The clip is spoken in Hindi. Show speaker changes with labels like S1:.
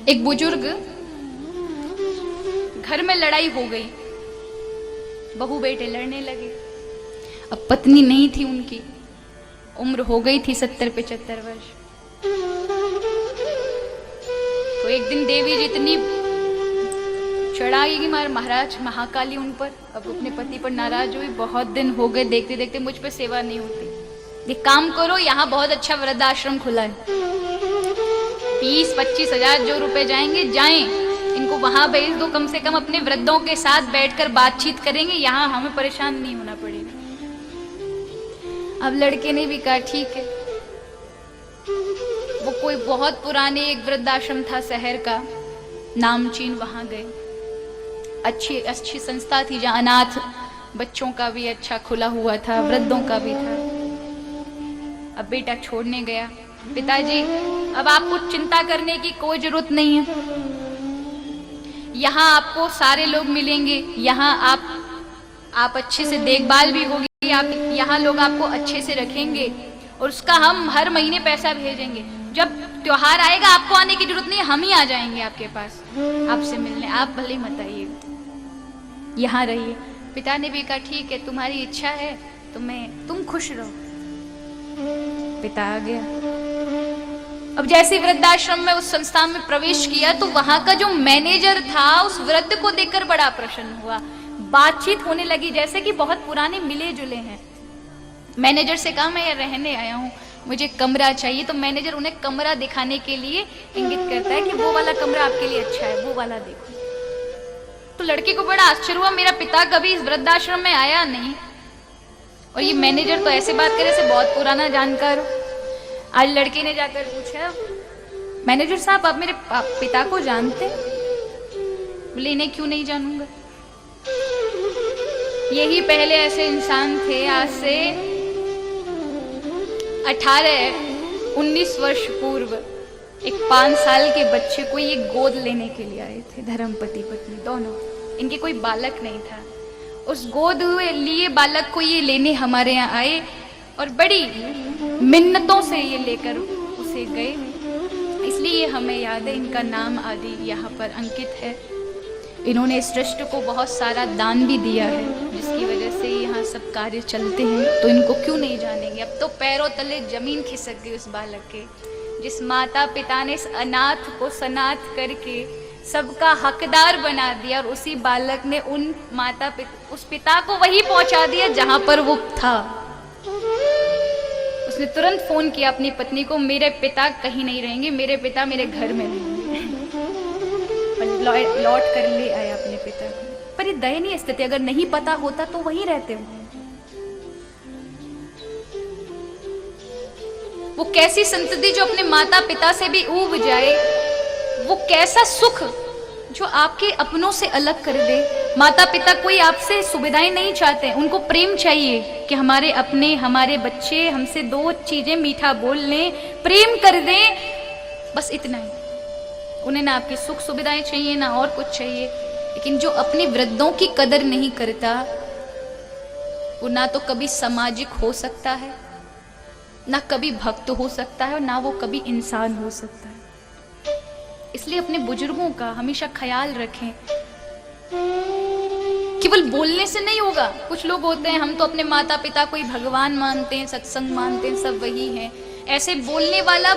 S1: एक बुजुर्ग, घर में लड़ाई हो गई, बहू बेटे लड़ने लगे। अब पत्नी नहीं थी उनकी, उम्र हो गई थी 70-75 वर्ष। तो एक दिन देवी जितनी चढ़ाई मार महाराज महाकाली उन पर, अब अपने पति पर नाराज हुई। बहुत दिन हो गए देखते देखते मुझ पर सेवा नहीं होती, एक काम करो, यहाँ बहुत अच्छा वृद्धाश्रम खुला है, 20-25 हजार जो रुपए जाएंगे जाएं, इनको वहां भेज दो, कम से कम अपने वृद्धों के साथ बैठकर बातचीत करेंगे, यहाँ हमें परेशान नहीं होना पड़ेगा। अब लड़के ने भी कहा ठीक है। वो कोई बहुत पुराने एक वृद्धाश्रम था शहर का, नामचीन, वहां गए। अच्छी अच्छी संस्था थी जहां अनाथ बच्चों का भी अच्छा खुला हुआ था, वृद्धों का भी था। अब बेटा छोड़ने गया, पिताजी अब आपको चिंता करने की कोई जरूरत नहीं है, यहाँ आपको सारे लोग मिलेंगे, यहाँ आप अच्छे से देखभाल भी होगी, आप यहाँ लोग आपको अच्छे से रखेंगे और उसका हम हर महीने पैसा भेजेंगे। जब त्योहार आएगा आपको आने की जरूरत नहीं, हम ही आ जाएंगे आपके पास आपसे मिलने, आप भले मत आइए, यहाँ रहिए। पिता ने भी कहा ठीक है, तुम्हारी इच्छा है तो तुम खुश रहो। पिता आ गया। अब जैसे वृद्धाश्रम में उस संस्था में प्रवेश किया तो वहां का जो मैनेजर था उस वृद्ध को देखकर बड़ा प्रसन्न हुआ, बातचीत होने लगी जैसे कि बहुत पुराने मिले जुले हैं। मैनेजर से कहा मैं रहने आया हूँ, मुझे कमरा चाहिए। तो मैनेजर उन्हें कमरा दिखाने के लिए इंगित करता है कि वो वाला कमरा आपके लिए अच्छा है, वो वाला देखो। तो लड़के को बड़ा आश्चर्य हुआ, मेरा पिता कभी इस वृद्धाश्रम में आया नहीं और ये मैनेजर तो ऐसे बात करे से बहुत पुराना जानकार हो। आज लड़के ने जाकर पूछा, मैनेजर साहब आप मेरे पिता को जानते? बोले इन्हें क्यों नहीं जानूंगा, यही पहले ऐसे इंसान थे, आज से 18-19 वर्ष पूर्व एक 5 साल के बच्चे को ये गोद लेने के लिए आए थे, धर्मपति पत्नी दोनों, इनके कोई बालक नहीं था। उस गोद लिए बालक को ये लेने हमारे यहाँ आए और बड़ी मिन्नतों से ये लेकर उसे गए, इसलिए हमें याद है, इनका नाम आदि यहाँ पर अंकित है। इन्होंने इस ट्रस्ट को बहुत सारा दान भी दिया है, जिसकी वजह से यहाँ सब कार्य चलते हैं, तो इनको क्यों नहीं जानेंगे। अब तो पैरों तले जमीन खिसक गई उस बालक के, जिस माता पिता ने इस अनाथ को सनाथ करके सबका हकदार बना दिया और उसी बालक ने उस पिता को वही पहुंचा दिया जहां पर वो था। उसने तुरंत फोन किया अपनी पत्नी को, मेरे पिता कहीं नहीं रहेंगे, मेरे पिता मेरे घर में रहेंगे। लौट कर ले आया अपने पिता को। पर ये दयनीय स्थिति, अगर नहीं पता होता तो वहीं रहते हो। वो कैसी संतति जो अपने माता पिता से भी ऊब जाए, वो कैसा सुख जो आपके अपनों से अलग कर दे। माता पिता कोई आपसे सुविधाएं नहीं चाहते, उनको प्रेम चाहिए कि हमारे अपने हमारे बच्चे हमसे 2 चीजें मीठा बोल लें, प्रेम कर दें, बस इतना ही। उन्हें ना आपकी सुख सुविधाएं चाहिए ना और कुछ चाहिए। लेकिन जो अपने वृद्धों की कदर नहीं करता, वो ना तो कभी सामाजिक हो सकता है, ना कभी भक्त हो सकता है और ना वो कभी इंसान हो सकता है। इसलिए अपने बुजुर्गों का हमेशा ख्याल रखें। केवल बोलने से नहीं होगा। कुछ लोग होते हैं, हम तो अपने माता पिता को ही भगवान मानते हैं, सत्संग मानते हैं, सब वही हैं। ऐसे बोलने वाला